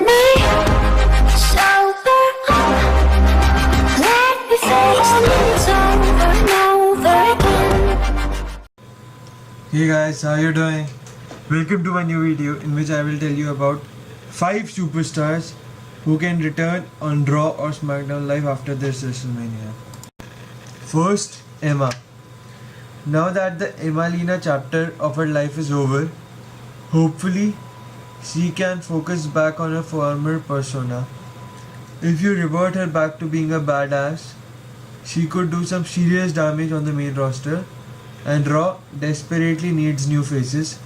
Let me sober up. Let me face things over and over again. Hey guys, how you doing? Welcome to my new video in which I will tell you about 5 superstars who can return on Raw or Smackdown live after this Wrestlemania. First, Emma. Now that the Emmalina chapter of her life is over, hopefully she can focus back on her former persona. If you revert her back to being a badass, she could do some serious damage on the main roster, and Raw desperately needs new faces.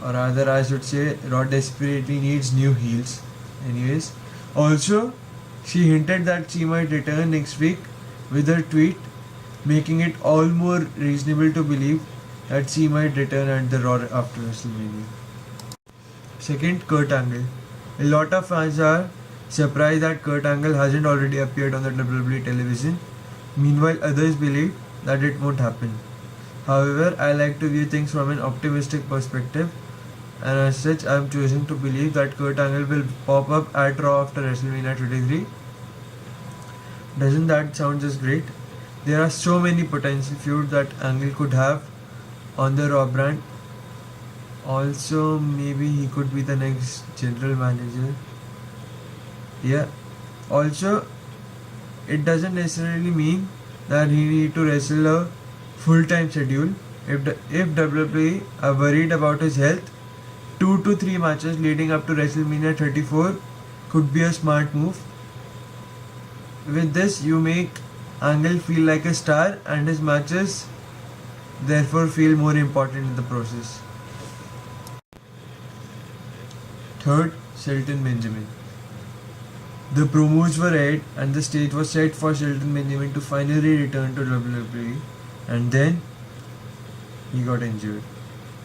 Or rather, I should say, Raw desperately needs new heels. Anyways, also, she hinted that she might return next week with her tweet, making it all more reasonable to believe that she might return at the Raw after WrestleMania. Second, Kurt Angle. A lot of fans are surprised that Kurt Angle hasn't already appeared on the WWE television. Meanwhile, others believe that it won't happen. However, I like to view things from an optimistic perspective, and as such, I am choosing to believe that Kurt Angle will pop up at Raw after WrestleMania 23. Doesn't that sound just great? There are so many potential feuds that Angle could have on the Raw brand. Also, maybe he could be the next general manager. Yeah. Also, it doesn't necessarily mean that he need to wrestle a full-time schedule. If WWE are worried about his health, 2 to 3 matches leading up to WrestleMania 34 could be a smart move. With this, you make Angle feel like a star, and his matches therefore feel more important in the process. Third, Shelton Benjamin. The promos were aired and the stage was set for Shelton Benjamin to finally return to WWE, and then he got injured.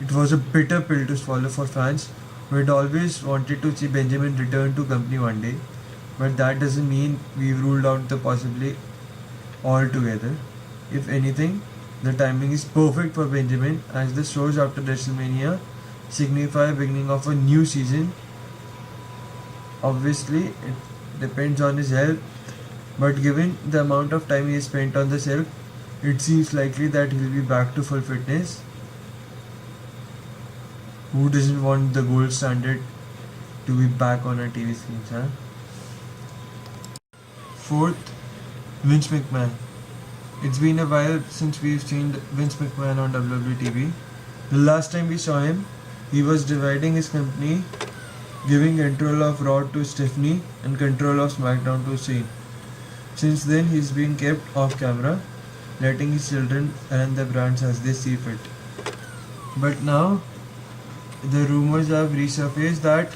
It was a bitter pill to swallow for fans who had always wanted to see Benjamin return to company one day, but that doesn't mean we've ruled out the possibility altogether. If anything, the timing is perfect for Benjamin, as the shows after WrestleMania signify the beginning of a new season. Obviously, it depends on his health, but given the amount of time he has spent on the shelf, it seems likely that he'll be back to full fitness. Who doesn't want the gold standard to be back on our TV screens, huh? Fourth, Vince McMahon. It's been a while since we've seen Vince McMahon on WWE TV. The last time we saw him, he was dividing his company, giving control of Raw to Stephanie and control of SmackDown to Shane. Since then, he's been kept off camera, letting his children run the brands as they see fit. But now, the rumors have resurfaced that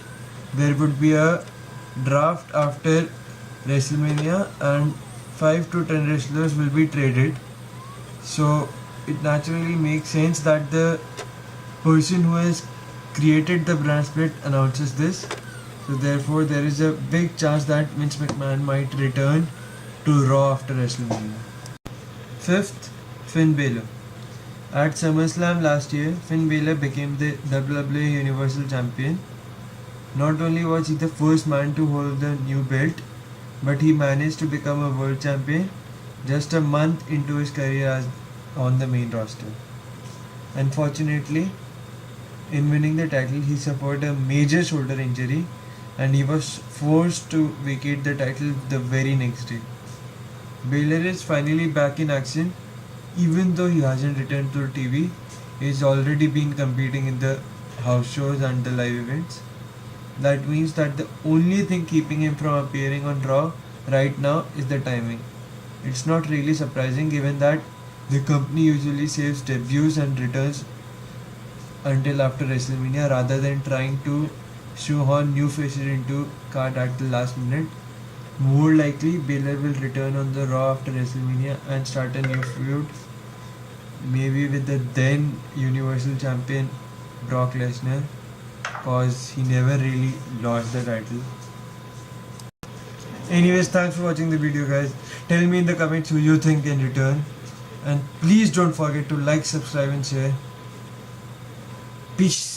there would be a draft after WrestleMania and 5 to 10 wrestlers will be traded. So it naturally makes sense that the person who has created the brand split announces this. So therefore there is a big chance that Vince McMahon might return to Raw after WrestleMania. Fifth, Finn Balor. At SummerSlam last year, Finn Balor became the WWE Universal Champion. Not only was he the first man to hold the new belt, but he managed to become a world champion just a month into his career on the main roster. Unfortunately, in winning the title, he suffered a major shoulder injury and he was forced to vacate the title the very next day. Balor is finally back in action. Even though he hasn't returned to TV, he's already been competing in the house shows and the live events. That means that the only thing keeping him from appearing on Raw right now is the timing. It's not really surprising given that the company usually saves debuts and returns until after WrestleMania rather than trying to shoehorn new faces into card at the last minute. More likely, Balor will return on the Raw after WrestleMania and start a new feud, maybe with the then Universal Champion Brock Lesnar, cause he never really lost the title. Anyways, thanks for watching the video, guys. Tell me in the comments who you think can return, and please don't forget to like, subscribe and share. Peace.